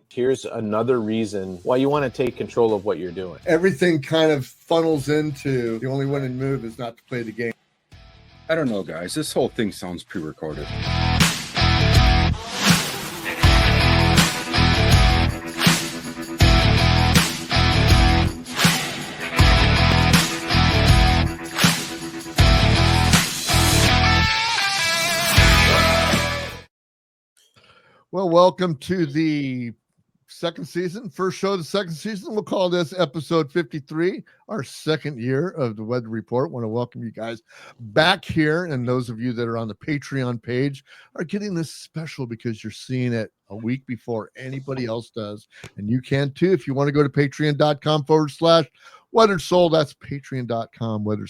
Here's another reason why you want to take control of what you're doing. Everything kind of funnels into the only winning move is not to play the game. I don't know, guys. This whole thing sounds pre-recorded. Well, welcome to the second season, first show of the second season. We'll call this episode 53, our second year of the Weather Report. Want to welcome you guys back here. And those of you that are on the Patreon page are getting this special because you're seeing it a week before anybody else does. And you can too if you want to go to patreon.com/Weathered Soul. That's patreon.com/Weathered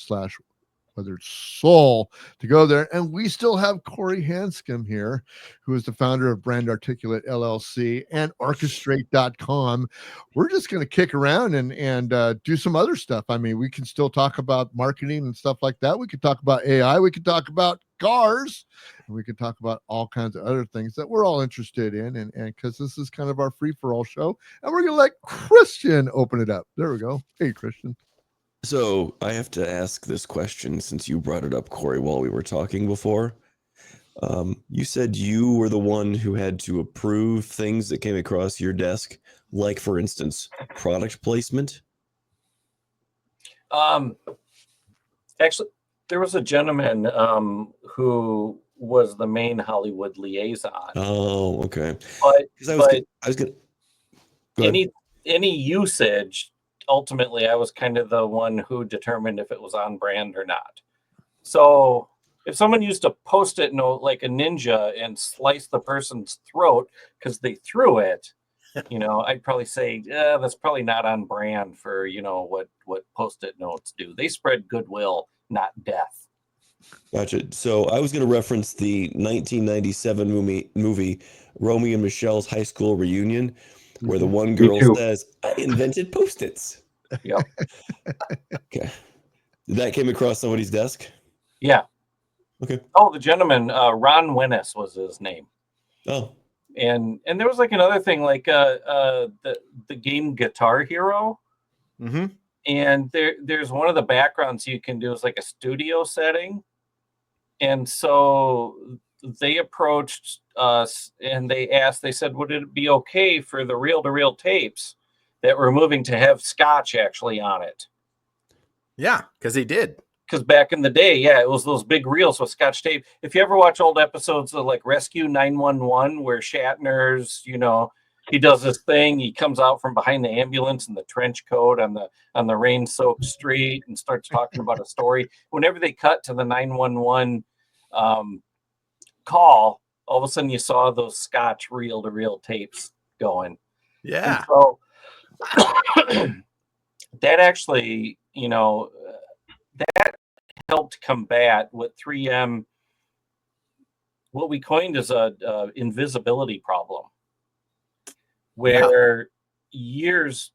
Soul to go there. And we still have Cory Hanscom here, who is the founder of Brand Articulate LLC and Orchestrate.com. We're just going to kick around and do some other stuff. I mean, we can still talk about marketing and stuff like that. We could talk about AI. We could talk about cars. And we could talk about all kinds of other things that we're all interested in. And because this is kind of our free-for-all show. And we're going to let Christian open it up. There we go. Hey, Christian. So I have to ask this question since you brought it up, Cory, while we were talking before. You said you were the one who had to approve things that came across your desk, like, for instance, product placement. Actually, there was a gentleman who was the main Hollywood liaison. Oh, okay. But I was gonna any usage. Ultimately, I was kind of the one who determined if it was on brand or not. So if someone used a Post-it note like a ninja and slice the person's throat because they threw it, I'd probably say, that's probably not on brand for, what Post-it notes do. They spread goodwill, not death. Gotcha. So I was going to reference the 1997 movie Romeo and Michelle's High School Reunion, where the one girl says, I invented Post-its. Yep. Okay. That came across somebody's desk? Yeah. Okay. Oh, the gentleman, Ron Wennis was his name. Oh. And there was like another thing, like the game Guitar Hero. Mm-hmm. And there's one of the backgrounds you can do is like a studio setting. And so they approached us and they said, would it be okay for the reel-to-reel tapes that we're moving to have scotch actually on it? Yeah, because they did. Because back in the day, it was those big reels with scotch tape. If you ever watch old episodes of like Rescue 911, where Shatner's, he does this thing, he comes out from behind the ambulance in the trench coat on the rain-soaked street and starts talking about a story. Whenever they cut to the 911 call, all of a sudden you saw those scotch reel-to-reel tapes going. Yeah. And so that actually, that helped combat what 3M, what we coined as a invisibility problem, where years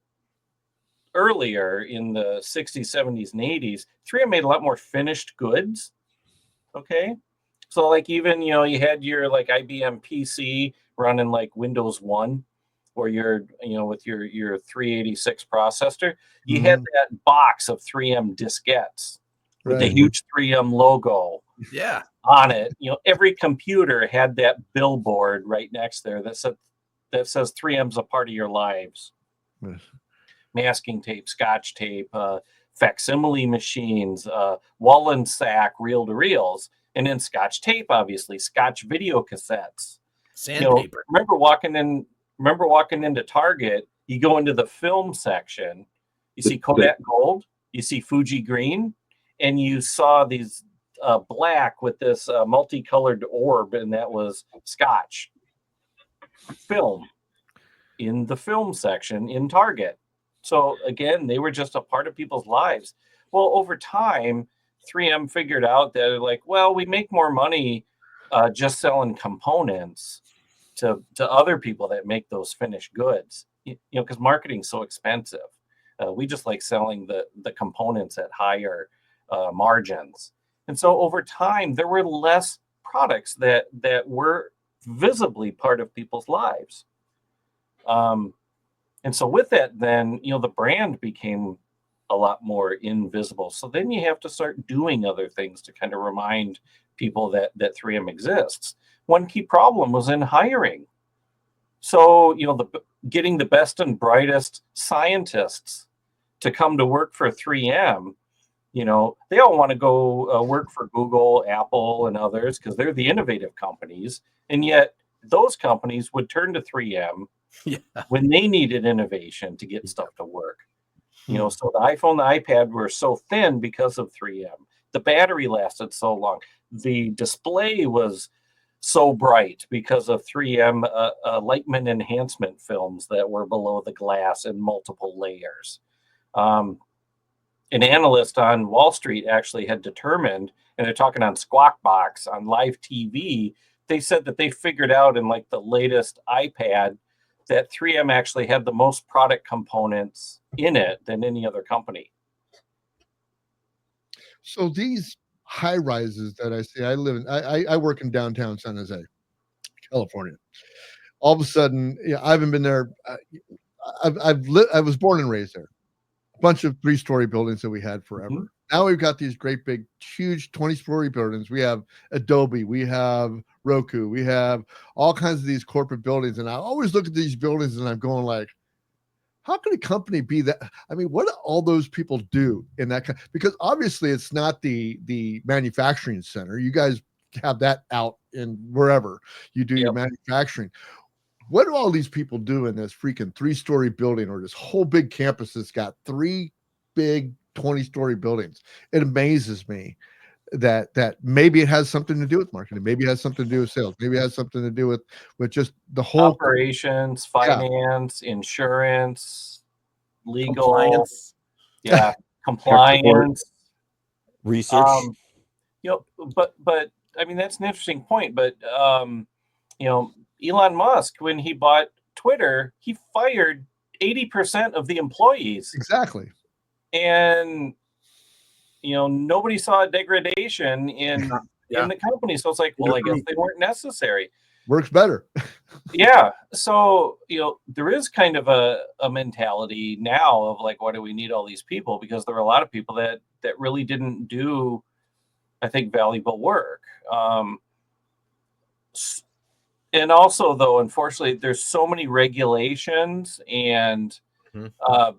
earlier in the 60s, 70s, and 80s, 3M made a lot more finished goods. Okay. So like even, you had your like IBM PC running like Windows 1 or your, with your 386 processor, you had that box of 3M diskettes with the huge 3M logo on it. Every computer had that billboard right next there that says 3M's a part of your lives. Yes. Masking tape, scotch tape, facsimile machines, Wallensack reel-to-reels, and then scotch tape, obviously, scotch video cassettes. Sandpaper. Remember walking into Target, you go into the film section, you see Kodak Gold, you see Fuji Green, and you saw these black with this multicolored orb, and that was scotch film in the film section in Target. So again, they were just a part of people's lives. Well, over time, 3M figured out that like, well, we make more money just selling components to other people that make those finished goods, because marketing's so expensive. We just like selling the components at higher margins. And so over time, there were less products that were visibly part of people's lives. And so with that, then, the brand became a lot more invisible. So then you have to start doing other things to kind of remind people that 3M exists. One key problem was in hiring. So, getting the best and brightest scientists to come to work for 3M, they all want to go work for Google, Apple, and others because they're the innovative companies. And yet those companies would turn to 3M when they needed innovation to get stuff to work. So the iPhone, the iPad were so thin because of 3M. The battery lasted so long. The display was so bright because of 3M Lightman enhancement films that were below the glass in multiple layers. An analyst on Wall Street actually had determined, and they're talking on Squawk Box on live TV, they said that they figured out in like the latest iPad that 3M actually had the most product components in it than any other company. So these high rises that I see, I work in downtown San Jose, California. All of a sudden, I haven't been there. I was born and raised there. A bunch of 3-story buildings that we had forever. Mm-hmm. Now we've got these great big, huge 20-story buildings. We have Adobe, we have Roku, we have all kinds of these corporate buildings. And I always look at these buildings and I'm going like, how can a company be that? I mean, what do all those people do in that? Because obviously it's not the manufacturing center. You guys have that out in wherever you do your manufacturing. What do all these people do in this freaking 3-story building or this whole big campus that's got 3 big 20-story buildings? It amazes me that maybe it has something to do with marketing. Maybe it has something to do with sales. Maybe it has something to do with just the whole operations, finance, insurance, legal, compliance. Compliance, research. But I mean that's an interesting point. But Elon Musk, when he bought Twitter, he fired 80% of the employees. Exactly. And nobody saw a degradation in the company. So it's like, well, I guess they weren't necessary. Works better. Yeah. So, there is kind of a mentality now of like, why do we need all these people? Because there were a lot of people that really didn't do, I think, valuable work. And also, though, unfortunately, there's so many regulations and, think of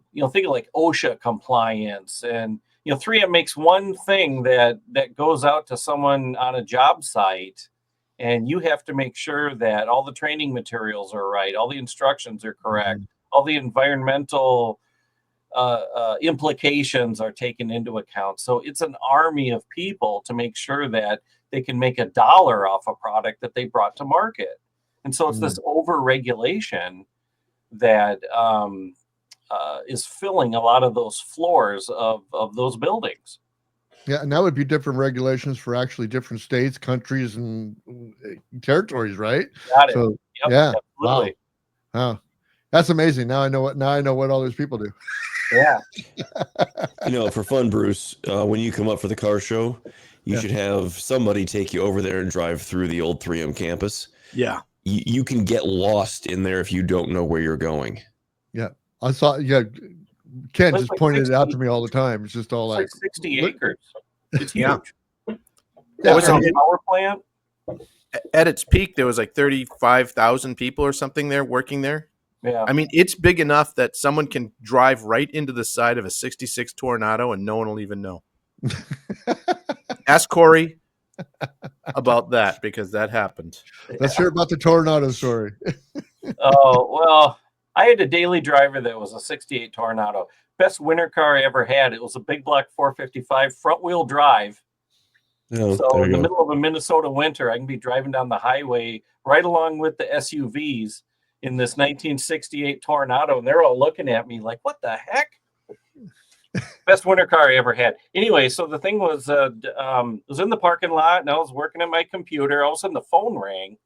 like OSHA compliance and, 3M makes one thing that goes out to someone on a job site, and you have to make sure that all the training materials are right, all the instructions are correct, all the environmental implications are taken into account. So it's an army of people to make sure that they can make $1 off a product that they brought to market. And so it's this over-regulation that is filling a lot of those floors of those buildings. Yeah, and that would be different regulations for actually different states, countries, and territories, right? Got it. So, yeah, absolutely. Wow. That's amazing. Now I know what all those people do. Yeah. For fun, Bruce, when you come up for the car show, you should have somebody take you over there and drive through the old 3M campus. Yeah. You can get lost in there if you don't know where you're going. Yeah. I saw, Ken just like pointed 60, it out to me all the time. It's just all like 60 acres. It's huge. Yeah. It was a power plant. At its peak, there was like 35,000 people or something there working there. Yeah. I mean, it's big enough that someone can drive right into the side of a 66 Tornado and no one will even know. Ask Cory about that because that happened. Let's hear about the Tornado story. Oh, well, I had a daily driver that was a 68 Tornado. Best winter car I ever had. It was a big block 455 front wheel drive. Oh, so in the middle of a Minnesota winter, I can be driving down the highway right along with the SUVs in this 1968 Tornado. And they're all looking at me like, what the heck? Best winter car I ever had. Anyway, so the thing was, was in the parking lot and I was working at my computer. All of a sudden the phone rang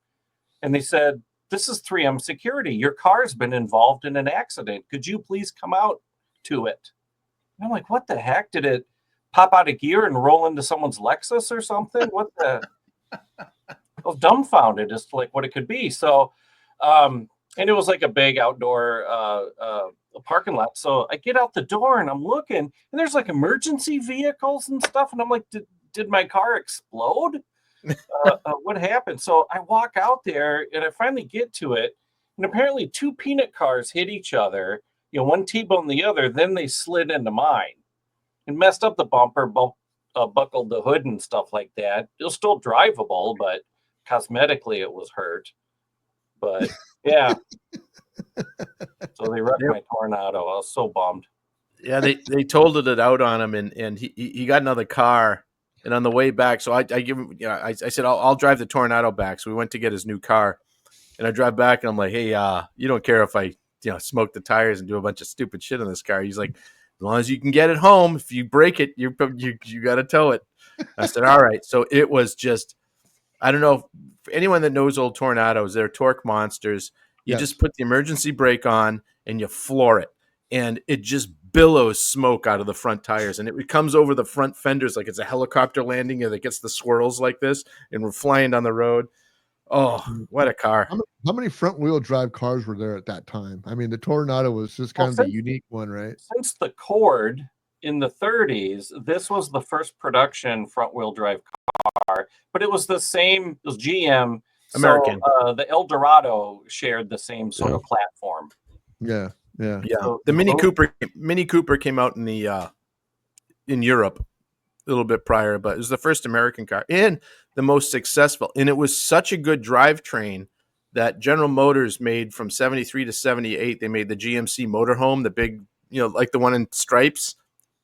and they said, this is 3M security. Your car's been involved in an accident. Could you please come out to it? And I'm like, what the heck? Did it pop out of gear and roll into someone's Lexus or something? What the? I was dumbfounded as to like what it could be. So And it was like a big outdoor parking lot. So I get out the door and I'm looking, and there's like emergency vehicles and stuff. And I'm like, did my car explode? What happened? So I walk out there and I finally get to it. And apparently 2 peanut cars hit each other. One T-boned the other. Then they slid into mine and messed up the bumper, buckled the hood and stuff like that. It was still drivable, but cosmetically it was hurt. But yeah. So they wrecked my Tornado. I was so bummed. Yeah, they totaled it out on him, and he got another car. And on the way back, so I give him, I said I'll drive the Tornado back. So we went to get his new car, and I drive back, and I'm like, hey, you don't care if I smoke the tires and do a bunch of stupid shit in this car? He's like, as long as you can get it home. If you break it, you got to tow it. I said, all right. So it was just, I don't know if anyone that knows old Tornadoes, they're torque monsters. You just put the emergency brake on and you floor it, and it just billows smoke out of the front tires, and it comes over the front fenders like it's a helicopter landing, and it gets the swirls like this, and we're flying down the road. Oh, what a car. How many front wheel drive cars were there at that time? I mean, the Tornado was just kind of the unique one, right? Since the Cord in the 30s, this was the first production front wheel drive car, but it was the same, it was GM. American. So, the Eldorado shared the same sort of platform. Yeah. So the Mini Cooper came out in the in Europe a little bit prior, but it was the first American car and the most successful. And it was such a good drivetrain that General Motors made from 73 to 78. They made the GMC motorhome, the big, like the one in stripes,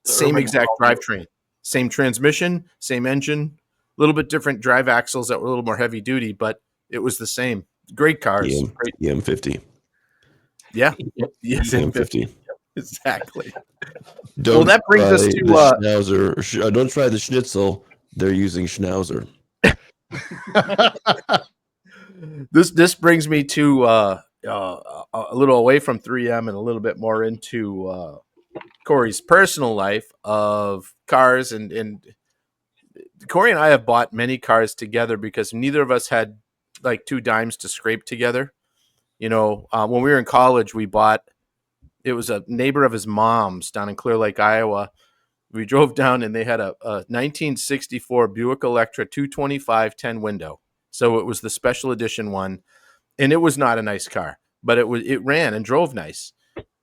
same exact drivetrain, same transmission, same engine, a little bit different drive axles that were a little more heavy duty, but it was the same. Great cars. EM50. Yeah. Yes, EM50. Exactly. Don't that brings us to the Schnauzer. Don't try the Schnitzel. They're using Schnauzer. This brings me to a little away from 3M and a little bit more into Cory's personal life of cars, and Cory and I have bought many cars together because neither of us had like 2 dimes to scrape together. When we were in college, we bought. It was a neighbor of his mom's down in Clear Lake, Iowa. We drove down and they had a 1964 Buick Electra 225 10 window. So it was the special edition one, and it was not a nice car, but it ran and drove nice.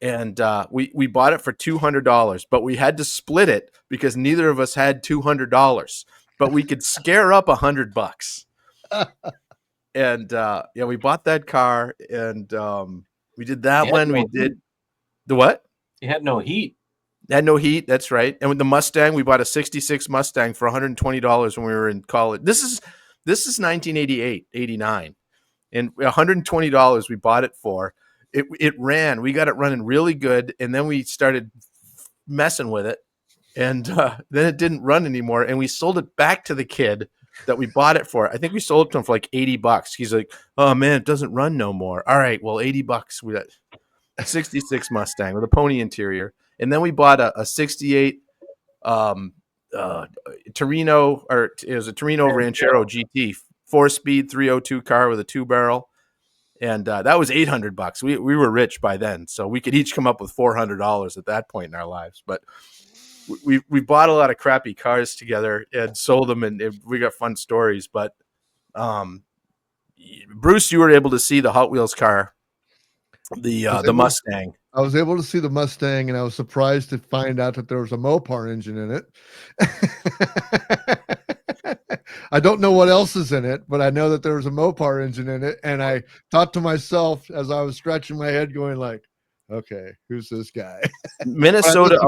And we bought it for $200, but we had to split it because neither of us had $200, but we could scare up $100. And we bought that car, and we did that one. We did the what? You had no heat. Had no heat. That's right. And with the Mustang, we bought a '66 Mustang for $120 when we were in college. This is 1988, 89, and $120 we bought it for. It ran. We got it running really good, and then we started messing with it, and then it didn't run anymore. And we sold it back to the kid that we bought it for. I think we sold it to him for like $80. He's like, "Oh man, it doesn't run no more." All right, well, $80. We got a '66 Mustang with a pony interior, and then we bought a '68 Torino, or it was a Torino Ranchero GT 4-speed 302 car with a 2-barrel. And that was $800. We were rich by then, so we could each come up with $400 at that point in our lives. But we bought a lot of crappy cars together and sold them, and we got fun stories. But Bruce, you were able to see the Hot Wheels car, the Mustang. I was able to see the Mustang, and I was surprised to find out that there was a Mopar engine in it. I don't know what else is in it, but I know that there was a Mopar engine in it. And I thought to myself as I was scratching my head going like, okay, who's this guy? Minnesota.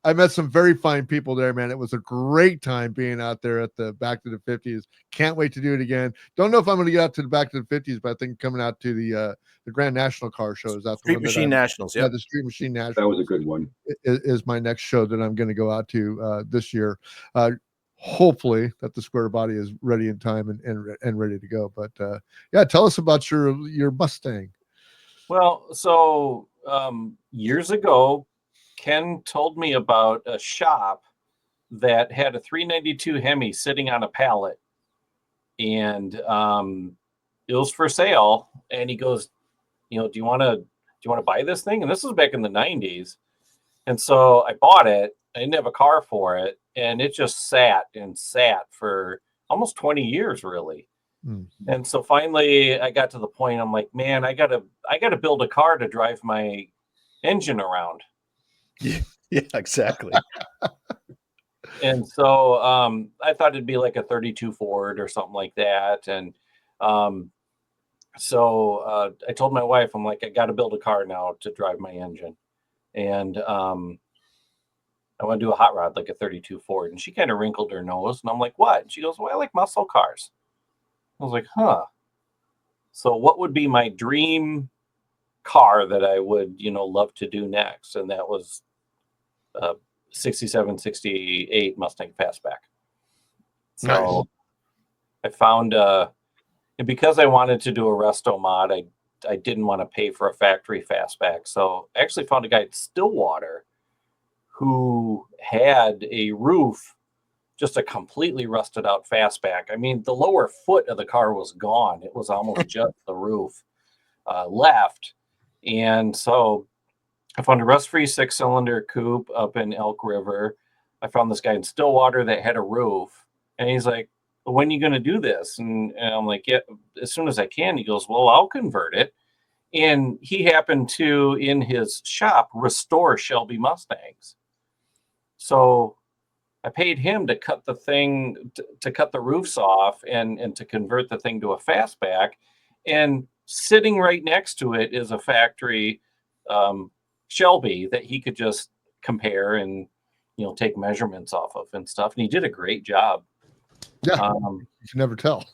I met some very fine people there, man. It was a great time being out there at the Back to the 50s. Can't wait to do it again. Don't know if I'm going to get out to the Back to the 50s, but I think coming out to the Grand National Car Shows. That's Street Machine Nationals. Yeah, the Street Machine Nationals. That was a good one. Is my next show that I'm going to go out to this year. Hopefully that the square body is ready in time and ready to go. But yeah, tell us about your Mustang. Well, so years ago, Ken told me about a shop that had a 392 Hemi sitting on a pallet, and it was for sale. And he goes, do you want to buy this thing? And this was back in the 90s. And so I bought it. I didn't have a car for it, and it just sat for almost 20 years, really. And so finally I got to the point, I'm like, man, I gotta build a car to drive my engine around. Yeah, exactly. And so I thought it'd be like a 32 Ford or something like that. And so I told my wife, I'm like, I got to build a car now to drive my engine. And I want to do a hot rod, like a 32 Ford. And she kind of wrinkled her nose. And I'm like, what? And she goes, well, I like muscle cars. I was like, huh. So what would be my dream car that I would, love to do next? And that was 67, 68 Mustang Fastback. So Nice. I found, and because I wanted to do a resto mod, I didn't want to pay for a factory Fastback. So I actually found a guy at Stillwater who had a roof, just a completely rusted out Fastback. I mean, the lower foot of the car was gone. It was almost just the roof left. And so I found a rust-free 6-cylinder coupe up in Elk River. I found this guy in Stillwater that had a roof. And he's like, well, when are you going to do this? And I'm like, yeah, as soon as I can. He goes, well, I'll convert it. And he happened to, in his shop, restore Shelby Mustangs. So I paid him to cut the thing, to cut the roofs off and to convert the thing to a Fastback. And sitting right next to it is a factory Shelby that he could just compare and, take measurements off of and stuff. And he did a great job. Yeah, you can never tell.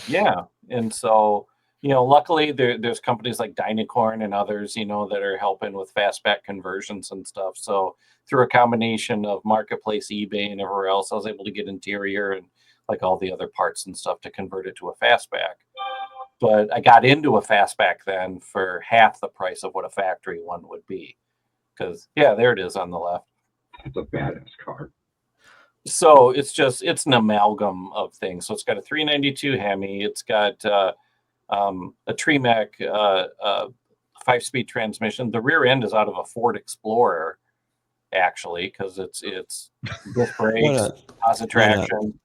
Yeah. And so, luckily there's companies like Dynacorn and others, that are helping with Fastback conversions and stuff. So through a combination of Marketplace, eBay, and everywhere else, I was able to get interior and like all the other parts and stuff to convert it to a Fastback. But I got into a Fastback then for half the price of what a factory one would be. Because, yeah, there it is on the left. It's a badass car. So it's an amalgam of things. So it's got a 392 Hemi. It's got a Tremec 5-speed transmission. The rear end is out of a Ford Explorer, actually, because it's disc brakes, positive traction.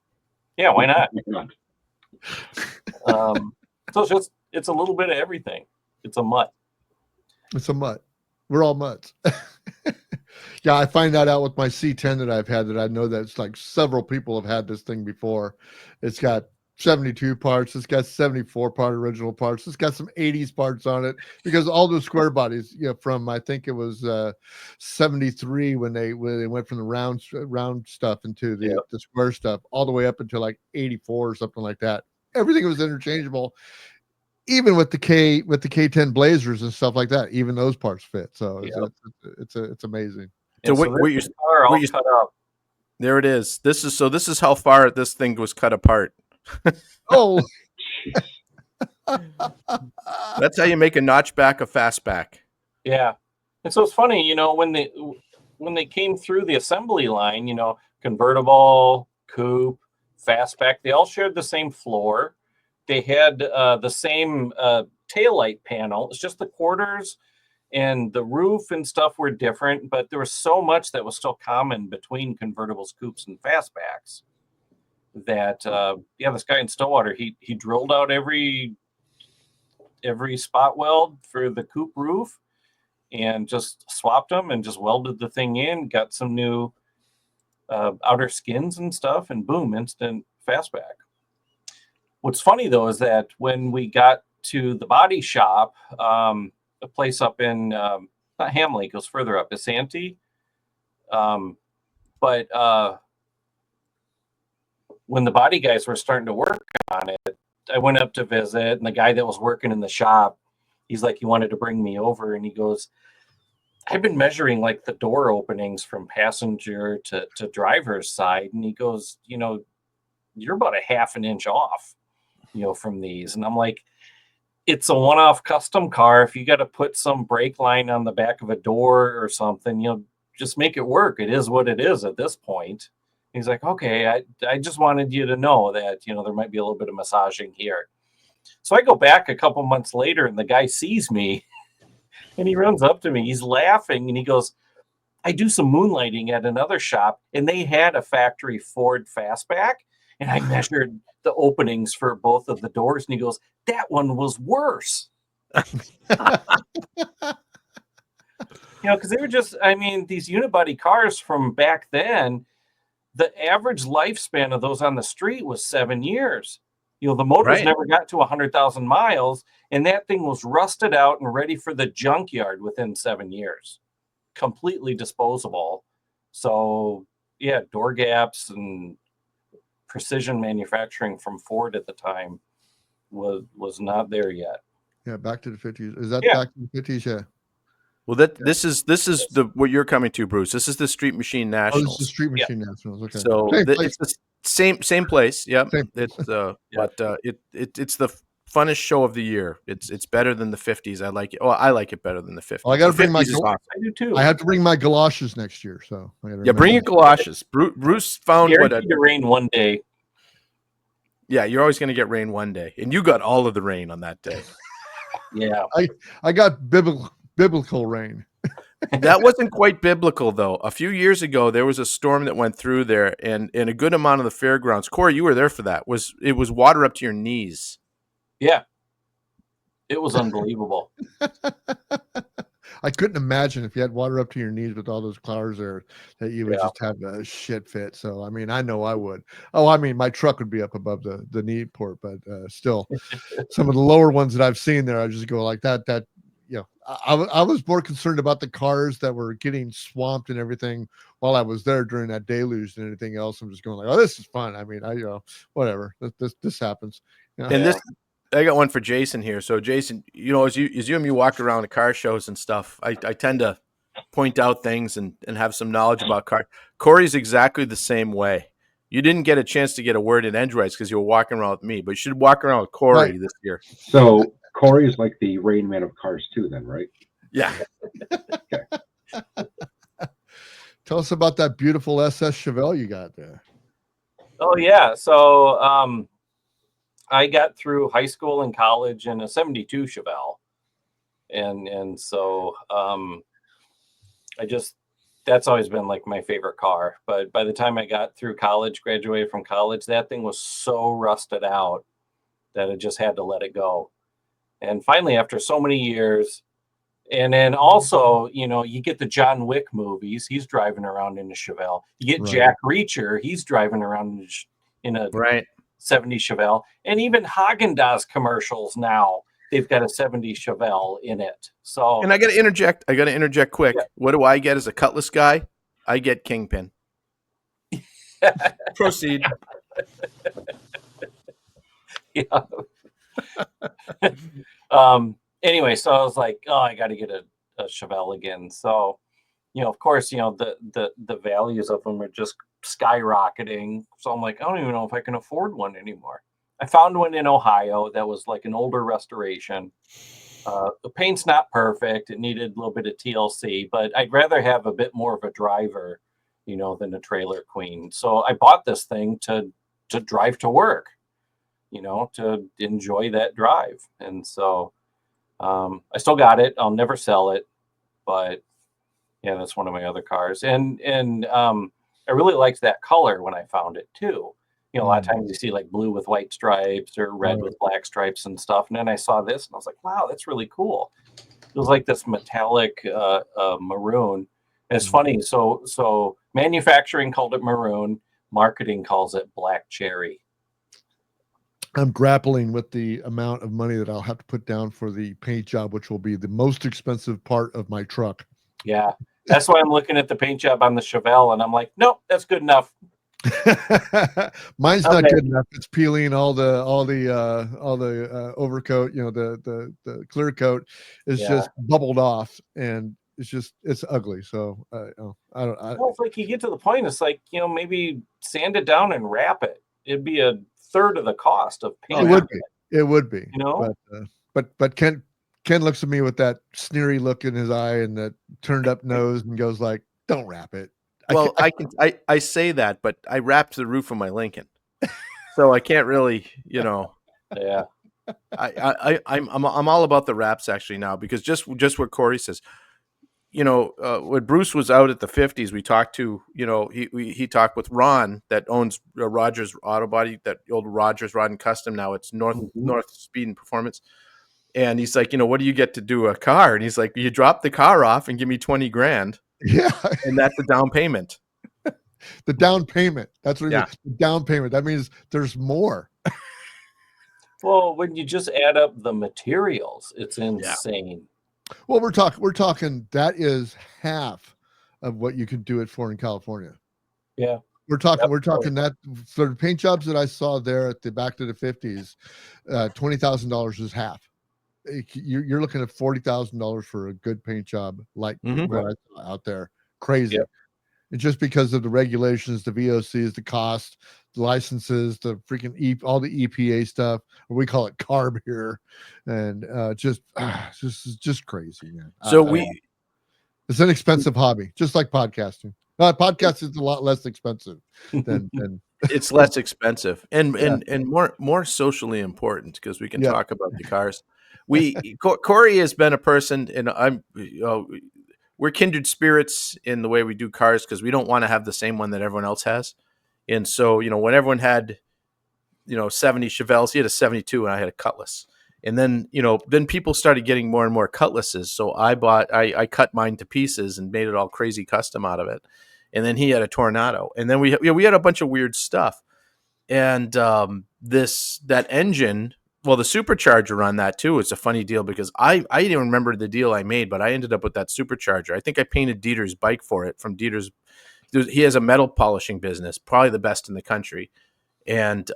Yeah, why not? So it's a little bit of everything. It's a mutt. It's a mutt. We're all mutts. Yeah, I find that out with my C10 that I've had, that I know that it's like several people have had this thing before. It's got 72 parts. It's got 74 part original parts. It's got some 80s parts on it, because all the square bodies, from, I think it was 73 when they went from the round stuff into the square stuff, all the way up until like 84 or something like that. Everything was interchangeable. Even with the K10 Blazers and stuff like that, even those parts fit. So it's amazing. So what you're cut up. There it is. This is how far this thing was cut apart. Oh, that's how you make a notchback a Fastback. Yeah, and so it's funny, when they came through the assembly line, convertible, coupe, Fastback, they all shared the same floor. They had the same taillight panel. It's just the quarters and the roof and stuff were different, but there was so much that was still common between convertibles, coupes, and Fastbacks that, this guy in Stillwater, he drilled out every spot weld for the coupe roof and just swapped them and just welded the thing in, got some new outer skins and stuff, and boom, instant Fastback. What's funny, though, is that when we got to the body shop, a place up in, not Ham Lake, it was further up, Isanti. But when the body guys were starting to work on it, I went up to visit, and the guy that was working in the shop, he's like, he wanted to bring me over, and he goes, I've been measuring like the door openings from passenger to driver's side. And he goes, you're about a half an inch off, from these. And I'm like, it's a one-off custom car. If you got to put some brake line on the back of a door or something, just make it work. It is what it is at this point. He's like, okay, I just wanted you to know that, there might be a little bit of massaging here. So I go back a couple months later, and the guy sees me, and he runs up to me. He's laughing, and he goes, I do some moonlighting at another shop, and they had a factory Ford Fastback, and I measured the openings for both of the doors, and he goes, that one was worse. Because they were just, I mean, these unibody cars from back then, the average lifespan of those on the street was 7 years. The motors Right. never got to 100,000 miles, and that thing was rusted out and ready for the junkyard within 7 years. Completely disposable. So, yeah, door gaps and precision manufacturing from Ford at the time was not there yet. Yeah, back to the 50s. Is that Yeah. back to the 50s? Yeah. Well, this is the what you're coming to, Bruce. This is the Street Machine Oh, this Nationals. is the Street Machine Nationals. Okay. So Same place. it's the same place. Yep. Same place. It's Yeah. but it's the funnest show of the year. It's better than the 50s. I like it. Oh, I like it better than the 50s. Well, I gotta The bring my 50s is awesome. I do too. I have to bring my galoshes next year, so I gotta Yeah, bring your remember. galoshes. Bruce found what Guaranteed to rain one day. Yeah, you're always going to get rain one day, and you got all of the rain on that day. Yeah. I got biblical rain. That wasn't quite biblical, though. A few years ago, there was a storm that went through there, and a good amount of the fairgrounds. Cory, you were there for that. It was water up to your knees? Yeah. It was unbelievable. I couldn't imagine if you had water up to your knees with all those cars there that you would Yeah. just have a shit fit. So, I mean, I know I would. Oh, I mean, my truck would be up above the knee port, but still, some of the lower ones that I've seen there, I just go like that. I was more concerned about the cars that were getting swamped and everything while I was there during that deluge than anything else. I'm just going like, oh, this is fun. I mean, whatever. This happens. And this, I got one for Jason here. So, Jason, as you and me walk around the car shows and stuff, I tend to point out things and have some knowledge about cars. Cory's exactly the same way. You didn't get a chance to get a word in edgewise because you were walking around with me, but you should walk around with Cory this year. So Cory is like the Rain Man of cars too, then, right? Yeah. Tell us about that beautiful SS Chevelle you got there. Oh, yeah. So I got through high school and college in a 72 Chevelle. And so that's always been like my favorite car. But by the time I got through college, graduated from college, that thing was so rusted out that I just had to let it go. And finally, after so many years, and then also, you get the John Wick movies. He's driving around in a Chevelle. You get Right. Jack Reacher. He's driving around in a Right. 70 Chevelle. And even Haagen-Dazs commercials now, they've got a 70 Chevelle in it. So, And I got to interject. Quick. Yeah. What do I get as a Cutlass guy? I get Kingpin. Proceed. yeah. Anyway, so I was like, oh, I got to get a Chevelle again. So, of course, the values of them are just skyrocketing. So I'm like, I don't even know if I can afford one anymore. I found one in Ohio that was like an older restoration. The paint's not perfect. It needed a little bit of TLC, but I'd rather have a bit more of a driver, than a trailer queen. So I bought this thing to drive to work, to enjoy that drive. And so I still got it. I'll never sell it, but yeah, that's one of my other cars. And I really liked that color when I found it too. A lot of times you see like blue with white stripes or red with black stripes and stuff. And then I saw this and I was like, wow, that's really cool. It was like this metallic maroon. And it's funny. So manufacturing called it maroon. Marketing calls it black cherry. I'm grappling with the amount of money that I'll have to put down for the paint job, which will be the most expensive part of my truck. Yeah. That's why I'm looking at the paint job on the Chevelle and I'm like, nope, that's good enough. Mine's not good enough. It's peeling all the overcoat, the clear coat is just bubbled off and it's ugly. So I don't. It's like you get to the point. It's like, maybe sand it down and wrap it. It'd be a third of the cost of paint. It would be. But Ken looks at me with that sneery look in his eye and that turned up nose and goes like, "Don't wrap it." Well, I say that, but I wrapped the roof of my Lincoln, so I can't really, Yeah. I'm all about the wraps actually now, because just what Cory says. When Bruce was out at the 50s, we talked to, he talked with Ron that owns Rogers Auto Body, that old Rogers Rod and Custom. Now it's North Speed and Performance. And he's like, what do you get to do a car? And he's like, you drop the car off and give me 20 grand. Yeah. And that's the down payment. The down payment. That's what it Yeah. is. The down payment. That means there's more. Well, when you just add up the materials, it's insane. Well, we're talking that is half of what you can do it for in California. Yeah. We're talking that for the paint jobs that I saw there at the back to the 50s, $20,000 is half. You're looking at $40,000 for a good paint job like what I saw out there. Crazy. Yep. And just because of the regulations, the VOCs, the cost, the licenses, the freaking all the EPA stuff, or we call it CARB here, and just crazy, man. So it's an expensive hobby, just like podcasting. Podcasting is a lot less expensive than it's less expensive and more socially important, because we can talk about the cars. Cory has been a person, and we're kindred spirits in the way we do cars, because we don't want to have the same one that everyone else has. And so, when everyone had, 70 Chevelles, he had a 72 and I had a Cutlass. And then, then people started getting more and more Cutlasses. So I cut mine to pieces and made it all crazy custom out of it. And then he had a Tornado. And then we had a bunch of weird stuff. And that engine, well, the supercharger on that too, it's a funny deal, because I didn't remember the deal I made, but I ended up with that supercharger. I think I painted Dieter's bike for it from Dieter's. He has a metal polishing business, probably the best in the country. And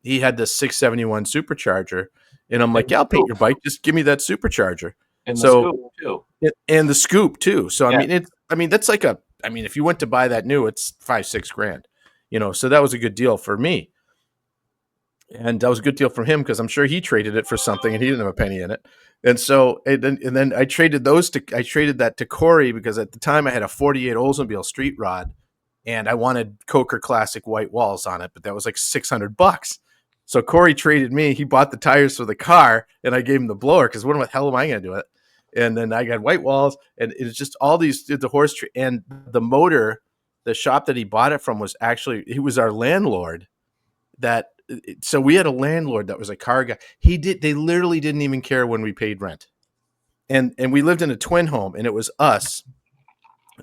he had this 671 supercharger. And I'm like, yeah, I'll paint your bike. Just give me that supercharger. And the scoop too. And the scoop too. So, that's like if you went to buy that new, it's $5,000-6,000, so that was a good deal for me. And that was a good deal for him, because I'm sure he traded it for something and he didn't have a penny in it. And so, and then I traded that to Cory, because at the time I had a 48 Oldsmobile street rod and I wanted Coker Classic white walls on it, but that was like $600. So Cory traded me. He bought the tires for the car and I gave him the blower, because what the hell am I going to do it? And then I got white walls, and it's just all these, the horse and the motor, the shop that he bought it from he was our landlord. So we had a landlord that was a car guy. They literally didn't even care when we paid rent. And we lived in a twin home, and it was us.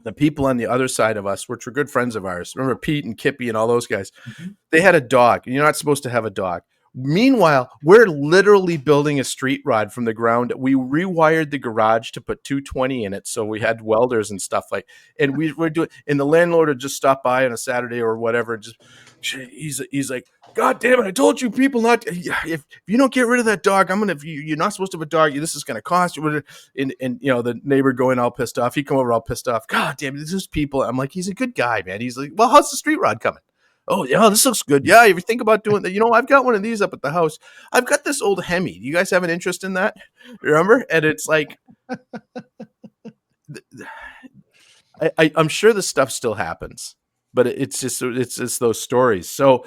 The people on the other side of us, which were good friends of ours. Remember Pete and Kippy and all those guys? Mm-hmm. They had a dog. You're not supposed to have a dog. Meanwhile, we're literally building a street rod from the ground. We rewired the garage to put 220 in it, so we had welders and stuff and we're doing. And the landlord would just stop by on a Saturday or whatever. And he's like, God damn it! I told you people not. If you don't get rid of that dog, you're not supposed to have a dog. This is going to cost you. And the neighbor going all pissed off. He come over all pissed off. God damn it! This is people. I'm like, he's a good guy, man. He's like, well, how's the street rod coming? Oh, yeah, this looks good. Yeah, if you think about doing that, I've got one of these up at the house. I've got this old Hemi. Do you guys have an interest in that? Remember? And it's like, I'm sure this stuff still happens, but it's just those stories. So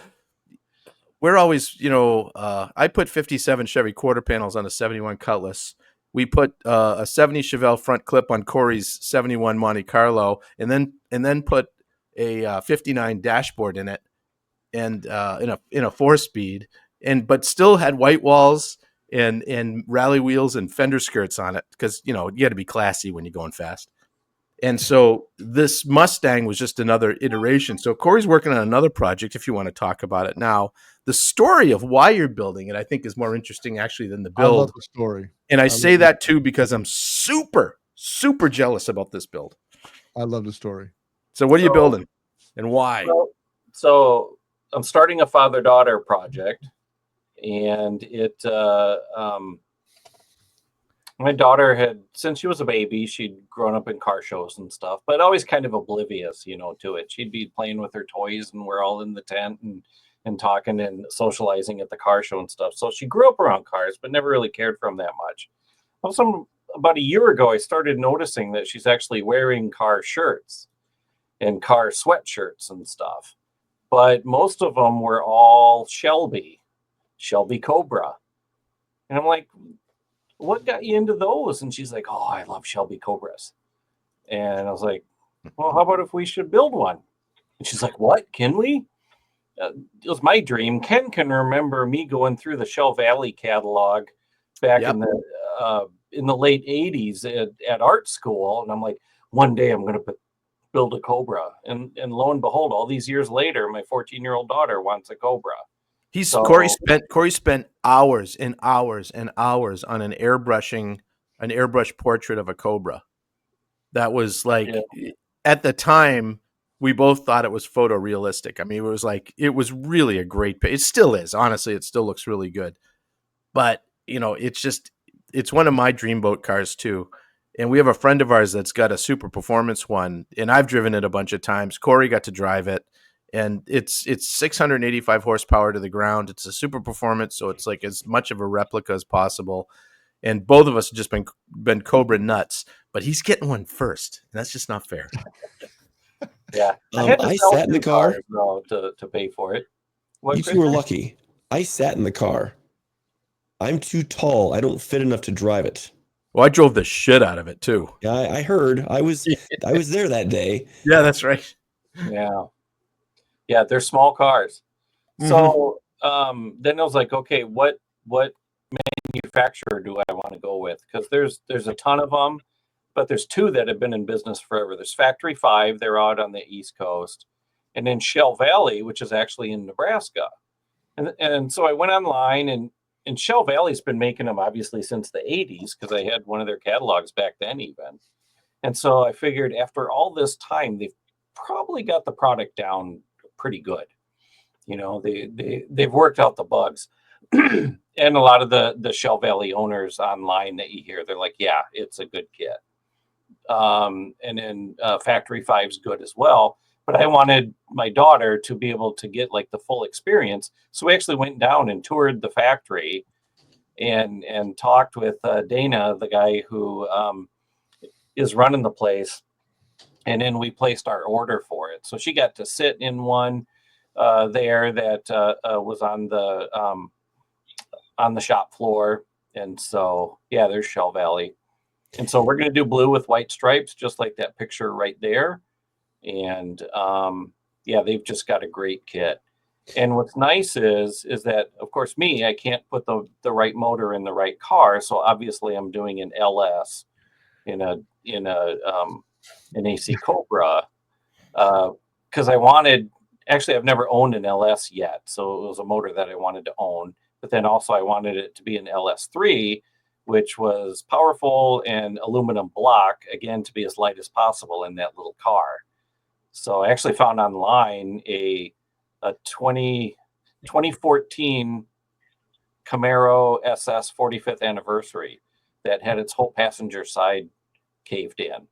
we're always, I put 57 Chevy quarter panels on a 71 Cutlass. We put a 70 Chevelle front clip on Cory's 71 Monte Carlo, and then put a 59 dashboard in it, and in a 4-speed, but still had white walls and rally wheels and fender skirts on it, because you got to be classy when you're going fast. And so this Mustang was just another iteration. So Cory's working on another project, if you want to talk about it now. The story of why you're building it, I think, is more interesting actually than the build. I love the story. And I say that too because I'm super, super jealous about this build. I love the story. So what are you building and why? So I'm starting a father-daughter project, and my daughter had, since she was a baby, she'd grown up in car shows and stuff, but always kind of oblivious, to it. She'd be playing with her toys, and we're all in the tent and talking and socializing at the car show and stuff. So she grew up around cars, but never really cared for them that much. About a year ago, I started noticing that she's actually wearing car shirts and car sweatshirts and stuff. But most of them were all Shelby Cobra. And I'm like, what got you into those? And she's like, oh, I love Shelby Cobras. And I was like, well, how about if we should build one? And she's like, what? Can we? It was my dream. Ken can remember me going through the Shell Valley catalog back Yep. in the late 80s at art school. And I'm like, one day I'm going to build a Cobra. And lo and behold, all these years later, my 14-year-old daughter wants a Cobra. Cory spent hours and hours and hours on an airbrush portrait of a Cobra. That was like, at the time, we both thought it was photorealistic. I mean, it was really a great. It still is. Honestly, it still looks really good. But it's one of my dream boat cars too. And we have a friend of ours that's got a super performance one, and I've driven it a bunch of times. Cory got to drive it, and it's 685 horsepower to the ground. It's a super performance, so it's like as much of a replica as possible. And both of us have just been Cobra nuts, but he's getting one first, and that's just not fair. Yeah, I sat in the car to pay for it. You two were lucky. I sat in the car. I'm too tall. I don't fit enough to drive it. Well, I drove the shit out of it too. Yeah, I heard. I was there that day. Yeah, that's right. Yeah, they're small cars. Mm-hmm. So then I was like, okay, what manufacturer do I want to go with? Because there's a ton of them, but there's two that have been in business forever. There's Factory 5, they're out on the East Coast, and then Shell Valley, which is actually in Nebraska. And so I went online, and Shell Valley's been making them obviously since the 80s, because I had one of their catalogs back then even. And so I figured after all this time, they've probably got the product down pretty good. You know, they've worked out the bugs. And a lot of the Shell Valley owners online that you hear, they're like, yeah, it's a good kit. And then Factory 5's good as well. But I wanted my daughter to be able to get like the full experience. So we actually went down and toured the factory and talked with Dana, the guy who is running the place. And then we placed our order for it. So she got to sit in one there that was on the shop floor. And so, yeah, there's Shell Valley. And so we're going to do blue with white stripes, just like that picture right there. And yeah, they've just got a great kit. And what's nice is that, of course, I can't put the right motor in the right car. So obviously I'm doing an LS in an AC Cobra because I've never owned an LS yet. So it was a motor that I wanted to own. But then also I wanted it to be an LS3, which was powerful and aluminum block, again, to be as light as possible in that little car. So I actually found online a 2014 Camaro SS 45th anniversary that had its whole passenger side caved in.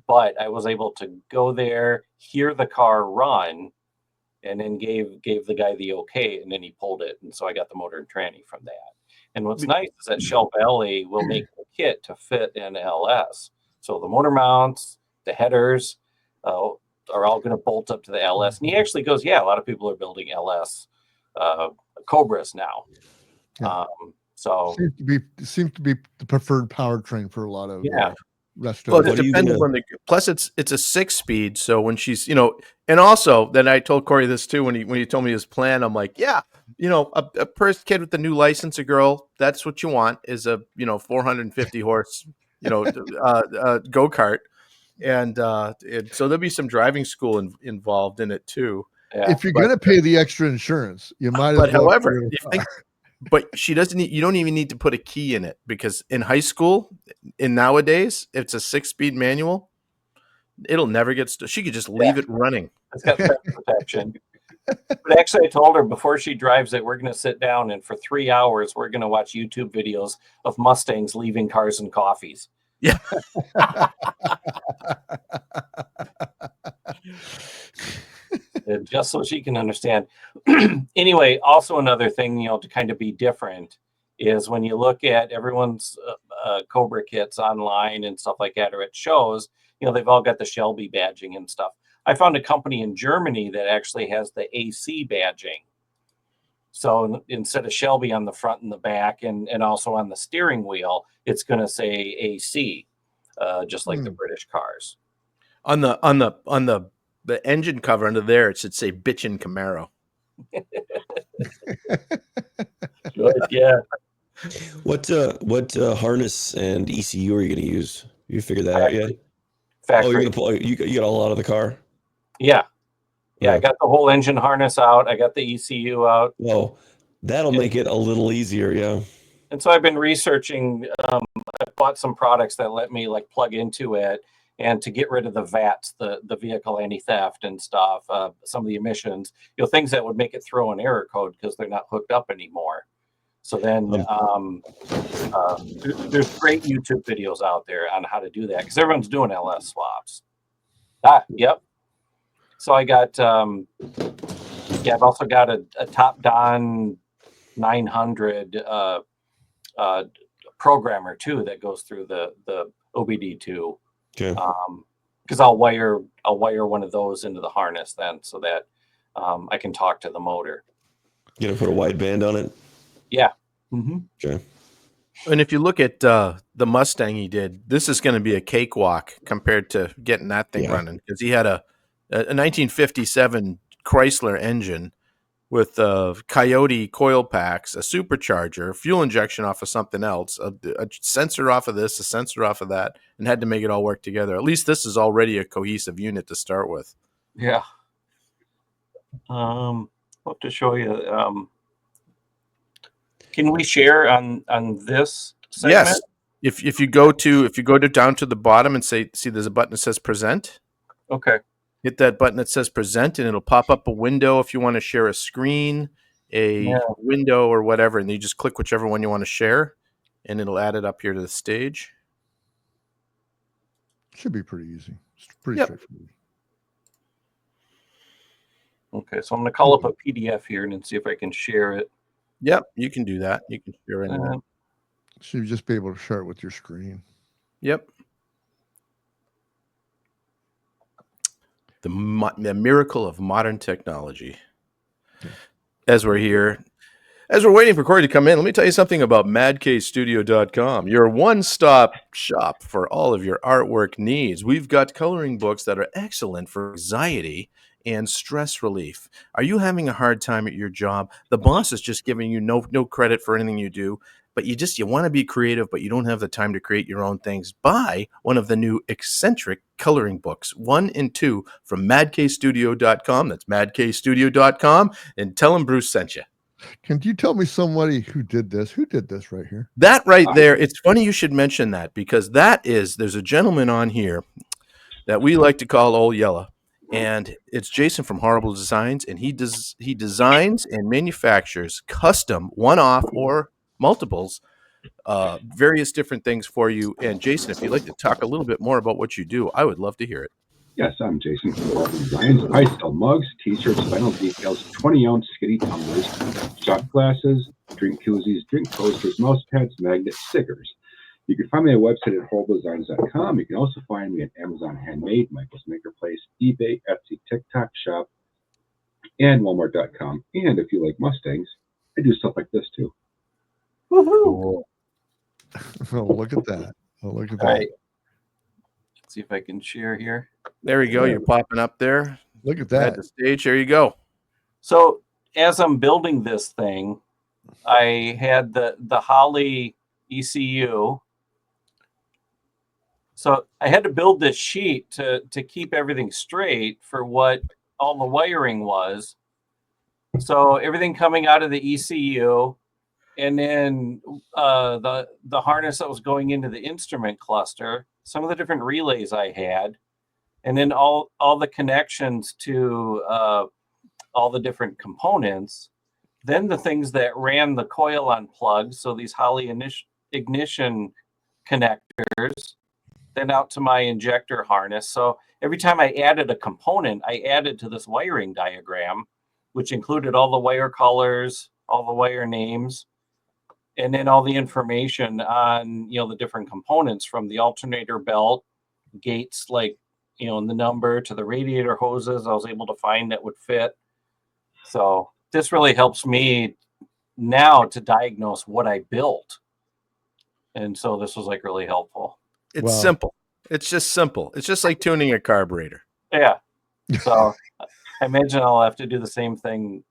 But I was able to go there, hear the car run, and then gave the guy the okay, and then he pulled it. And so I got the motor and tranny from that. And what's nice is that Shell Valley will make the kit to fit an LS. So the motor mounts, the headers, are all going to bolt up to the LS. And he actually goes, yeah, a lot of people are building LS Cobras now. Yeah. So seems to be the preferred powertrain for a lot of Well, it depends on plus it's a 6-speed. So when she's, and also then I told Cory this too, when he told me his plan, I'm like, yeah, a first kid with a new license, a girl, that's what you want is a, 450 horse, go-kart. And so there'll be some driving school involved in it too. Yeah. If you're going to pay the extra insurance, you might as well. But however, but she doesn't need, you don't even need to put a key in it, because in high school, nowadays, if it's a 6-speed manual, it'll never get she could just leave it running. It's got theft protection. But actually, I told her before she drives it, we're going to sit down and for 3 hours, we're going to watch YouTube videos of Mustangs leaving cars and coffees. Yeah. Just so she can understand. Anyway, also another thing, to kind of be different is when you look at everyone's Cobra kits online and stuff like that, or at shows, they've all got the Shelby badging and stuff. I found a company in Germany that actually has the AC badging. So instead of Shelby on the front and the back and also on the steering wheel, it's going to say AC, just like the British cars. On the engine cover under there, it should say "Bitchin' Camaro." Good, yeah. What harness and ECU are you going to use? You figured that out yet? Factory. Oh, you're going to pull. You got all out of the car. Yeah. Yeah, Oh. I got the whole engine harness out. I got the ECU out. Well, that'll make it a little easier, yeah. And so I've been researching. I bought some products that let me like plug into it and to get rid of the VATs, the vehicle anti-theft and stuff, some of the emissions, things that would make it throw an error code because they're not hooked up anymore. So then there's great YouTube videos out there on how to do that because everyone's doing LS swaps. Yep. So I got, I've also got a Top Don 900 programmer too that goes through the OBD2. Okay. Because I'll wire one of those into the harness then, so that I can talk to the motor. You gonna put a wideband on it? Yeah. Mm-hmm. Okay. And if you look at the Mustang he did, this is going to be a cakewalk compared to getting that thing running because he had a 1957 Chrysler engine with Coyote coil packs, a supercharger, fuel injection off of something else, a sensor off of this, a sensor off of that, and had to make it all work together. At least this is already a cohesive unit to start with. Yeah. I'll have to show you. Can we share on this segment? Yes. If you go down to the bottom and see there's a button that says present. Okay. Hit that button that says present and it'll pop up a window if you want to share a screen, window or whatever, and you just click whichever one you want to share and it'll add it up here to the stage. Should be pretty easy. It's pretty straightforward. Okay, so I'm going to call up a PDF here and then see if I can share it. Yep, you can do that. You can share it. Should just be able to share it with your screen. Yep. The miracle of modern technology. Yeah. As we're waiting for Cory to come in, let me tell you something about madcasestudio.com, your one-stop shop for all of your artwork needs. We've got coloring books that are excellent for anxiety and stress relief. Are you having a hard time at your job? The boss is just giving you no credit for anything you do, but you want to be creative, but you don't have the time to create your own things. Buy one of the new eccentric coloring books, 1 and 2 from madcasestudio.com. That's madcasestudio.com, and tell them Bruce sent you. Can you tell me somebody who did this? Who did this right here? That right there, it's funny you should mention that because there's a gentleman on here that we like to call Old Yella. And it's Jason from Horrible Designs, and he designs and manufactures custom one-off or multiples, various different things for you. And Jason, if you'd like to talk a little bit more about what you do, I would love to hear it. Yes, I'm Jason from Horrible Designs. I sell mugs, t-shirts, vinyl decals, 20-ounce skinny tumblers, shot glasses, drink koozies, drink coasters, mouse pads, magnets, stickers. You can find me on my website at horribledesigns.com. You can also find me at Amazon Handmade, Michael's Maker Place, eBay, Etsy, TikTok Shop, and Walmart.com. And if you like Mustangs, I do stuff like this too. Woohoo! Oh, look at that. Oh, look at that. All right. Let's see if I can share here. There you go. You're popping up there. Look at that. At the stage. There you go. So as I'm building this thing, I had the Holley ECU. So I had to build this sheet to keep everything straight for what all the wiring was. So everything coming out of the ECU, and then the harness that was going into the instrument cluster, some of the different relays I had, and then all the connections to all the different components. Then the things that ran the coil on plugs, so these Holley ignition connectors, then out to my injector harness. So every time I added a component, I added to this wiring diagram, which included all the wire colors, all the wire names, and then all the information on, the different components from the alternator belt, gates, and the number to the radiator hoses I was able to find that would fit. So this really helps me now to diagnose what I built. And so this was like really helpful. It's simple. It's just simple. It's just like tuning a carburetor. Yeah. So I imagine I'll have to do the same thing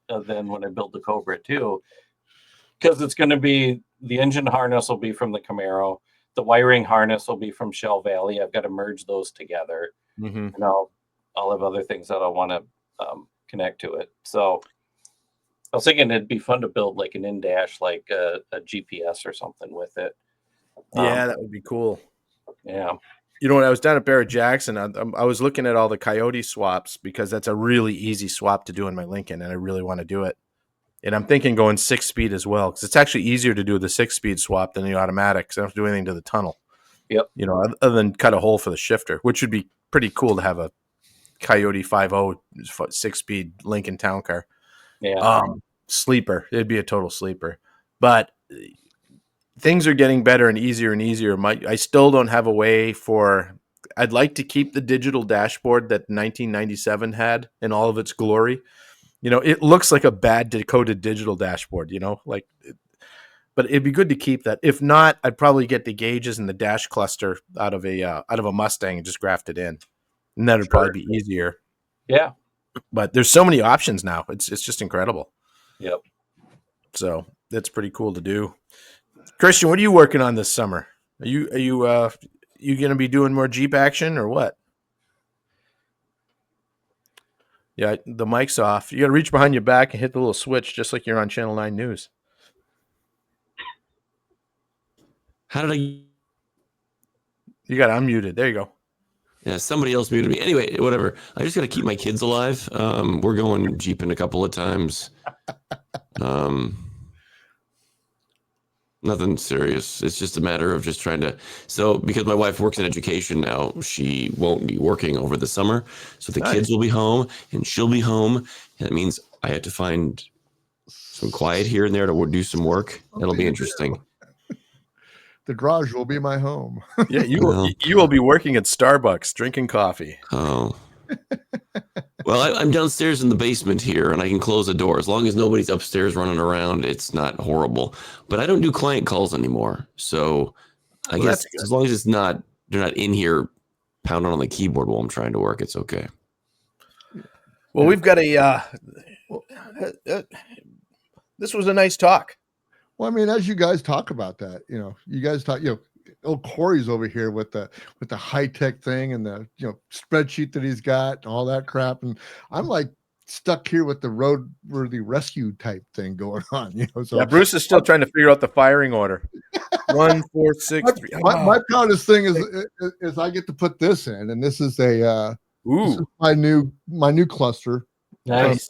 then when I build the Cobra too, because it's going to be the engine harness will be from the Camaro. The wiring harness will be from Shell Valley. I've got to merge those together. Mm-hmm. And I'll have other things that I want to connect to it. So I was thinking it'd be fun to build like an in-dash, like a GPS or something with it. Yeah, that would be cool. Yeah. You know, when I was down at Barrett Jackson, I was looking at all the Coyote swaps because that's a really easy swap to do in my Lincoln, and I really want to do it. And I'm thinking going 6-speed as well, because it's actually easier to do the 6-speed swap than the automatic, because I don't have to do anything to the tunnel. Yep. You know, other than cut a hole for the shifter, which would be pretty cool to have a Coyote 5.0 6-speed Lincoln Town Car. Yeah. Sleeper. It'd be a total sleeper. But things are getting better and easier and easier. I still don't have a way for. I'd like to keep the digital dashboard that 1997 had in all of its glory. You know, it looks like a bad decoded digital dashboard. You know, but it'd be good to keep that. If not, I'd probably get the gauges and the dash cluster out of a Mustang and just graft it in, and that'd probably be easier. Yeah. But there's so many options now. It's just incredible. Yep. So that's pretty cool to do. Christian, what are you working on this summer? Are you going to be doing more Jeep action or what? Yeah, the mic's off. You got to reach behind your back and hit the little switch, just like you're on Channel 9 News. How did I? You got unmuted. There you go. Yeah, somebody else muted me. Anyway, whatever. I just got to keep my kids alive. We're going Jeeping a couple of times. Nothing serious. It's just a matter of just trying to. So, because my wife works in education now, she won't be working over the summer. So the kids will be home and she'll be home. And that means I have to find some quiet here and there to do some work. It'll be interesting. The garage will be my home. Yeah, you will be working at Starbucks drinking coffee. Oh. Well, I'm downstairs in the basement here, and I can close the door. As long as nobody's upstairs running around, it's not horrible. But I don't do client calls anymore. So I guess as long as they're not in here pounding on the keyboard while I'm trying to work, it's okay. Well, we've got this was a nice talk. Well, I mean, as you guys talk about that, you guys talk, old Corey's over here with the high-tech thing and the spreadsheet that he's got and all that crap, and I'm like stuck here with the roadworthy rescue type thing going on. So Bruce is still trying to figure out the firing order. 1, 4, 6, 3. My proudest thing is I get to put this in, and this is this is my new cluster. Nice.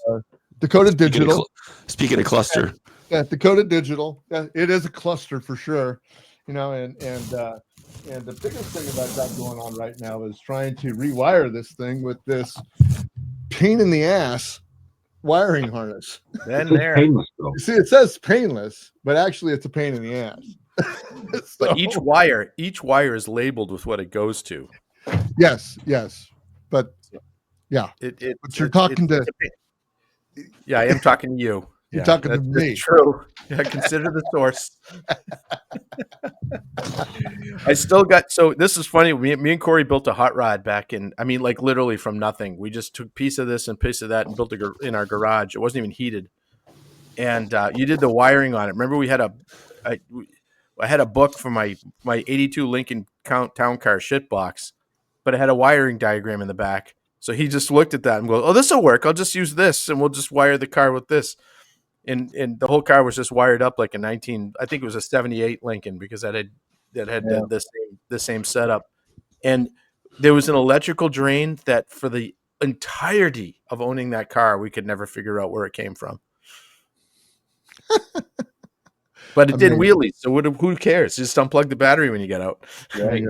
Dakota Digital. Speaking of cluster. Yeah, Dakota Digital. Yeah, it is a cluster for sure. And the biggest thing about that going on right now is trying to rewire this thing with this pain in the ass wiring harness. Then there. Painless, though. You see, it says painless, but actually it's a pain in the ass. But each wire is labeled with what it goes to. Yes. But yeah. But you're talking to. Yeah, I am talking to you. You're talking to me. True. Yeah, consider the source. I still got, so this is funny. Me and Cory built a hot rod back in, like literally from nothing. We just took a piece of this and piece of that and built it in our garage. It wasn't even heated. And you did the wiring on it. Remember I had a book for my 82 Lincoln Town Car shit box, but it had a wiring diagram in the back. So he just looked at that and goes, "Oh, this will work. I'll just use this and we'll just wire the car with this." And the whole car was just wired up like I think it was a 78 Lincoln, because that had the same setup. And there was an electrical drain that for the entirety of owning that car, we could never figure out where it came from. But it did wheelies, so who cares? Just unplug the battery when you get out. Right.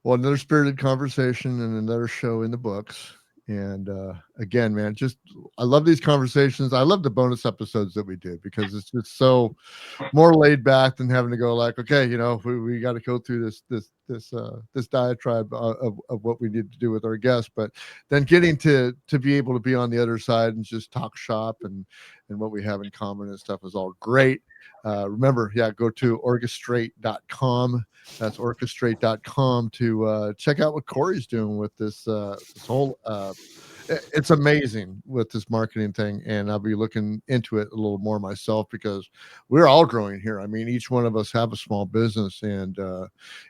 Well, another spirited conversation and another show in the books. And again, man, just I love these conversations. I love the bonus episodes that we do because it's just so more laid back than having to go like, okay, we got to go through this diatribe of what we need to do with our guests. But then getting to be able to be on the other side and just talk shop and what we have in common and stuff is all great. Remember, go to orchestrate.com. That's orchestrate.com to check out what Cory's doing with this whole it's amazing with this marketing thing, and I'll be looking into it a little more myself because we're all growing here. I mean, each one of us have a small business, and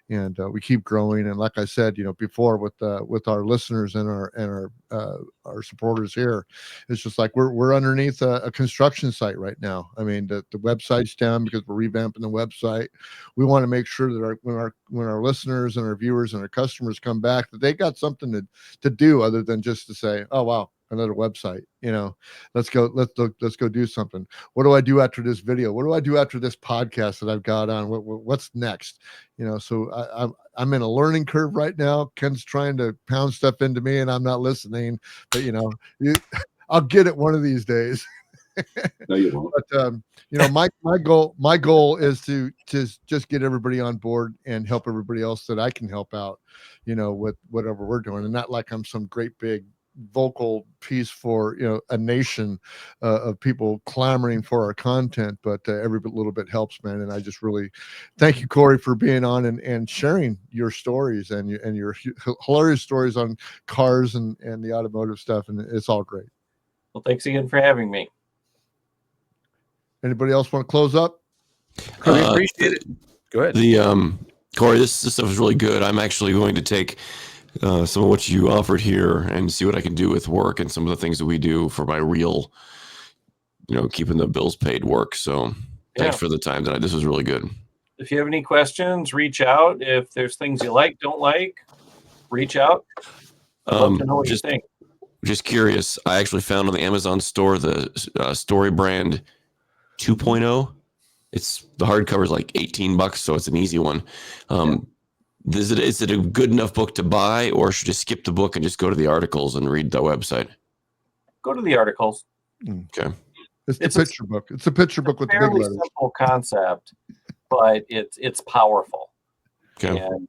we keep growing. And like I said, before with our listeners and our supporters here, it's just like we're underneath a construction site right now. I mean, the website's down because we're revamping the website. We want to make sure that when our listeners and our viewers and our customers come back, that they got something to do other than just to say, oh wow, another website. Let's go do something. What do I do after this video? What do I do after this podcast that I've got on? What's next? So I'm in a learning curve right now. Ken's trying to pound stuff into me and I'm not listening, but I'll get it one of these days. No, you won't. But my goal is to just get everybody on board and help everybody else that I can help out, with whatever we're doing, and not like I'm some great big vocal piece for a nation of people clamoring for our content, but every little bit helps, man. And I just really thank you, Cory, for being on and sharing your stories and your hilarious stories on cars and the automotive stuff, and it's all great. Well, thanks again for having me. Anybody else want to close up? We appreciate it. Go ahead. Cory, this stuff is really good. I'm actually going to take some of what you offered here and see what I can do with work and some of the things that we do for my real, keeping the bills paid work. So thanks for the time tonight. This was really good. If you have any questions, reach out. If there's things you don't like, reach out. I'd love to know what you think. Just curious. I actually found on the Amazon store the Story Brand 2.0. It's the hardcover is like $18, so it's an easy one. Is it a good enough book to buy, or should I skip the book and just go to the articles and read the website? Go to the articles. Okay. It's a picture book. It's a picture book with the big letters. Simple concept, but it's powerful. Okay. And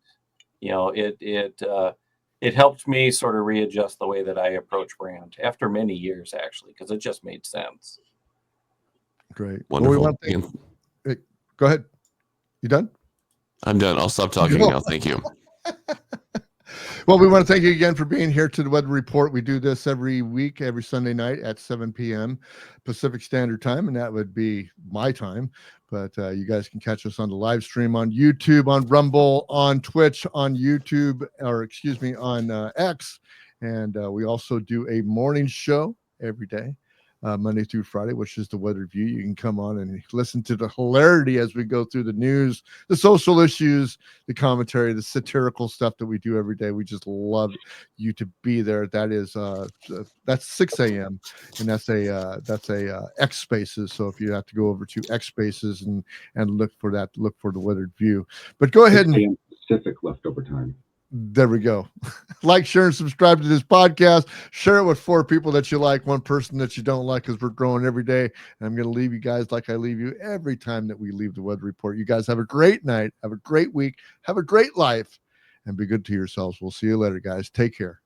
it helped me sort of readjust the way that I approach brand after many years, actually, because it just made sense. Great. Wonderful. Go ahead. You done? I'm done. I'll stop talking now. Thank you. Well, we want to thank you again for being here to the Weather Report. We do this every week, every Sunday night at 7 p.m. Pacific Standard Time, and that would be my time. But you guys can catch us on the live stream on YouTube, on Rumble, on Twitch, on YouTube, on X. And we also do a morning show every day. Monday through Friday, which is the Weather Review. You can come on and listen to the hilarity as we go through the news, the social issues, the commentary, the satirical stuff that we do every day. We just love you to be there. That is that's 6 a.m. and that's a X Spaces. So if you have to go over to X Spaces and look for the Weather Review. But go ahead and Pacific leftover time. There we go. Like, share, and subscribe to this podcast. Share it with 4 people that you like, 1 person that you don't like, because we're growing every day. And I'm going to leave you guys like I leave you every time that we leave the Weather Report. You guys have a great night. Have a great week. Have a great life. And be good to yourselves. We'll see you later, guys. Take care.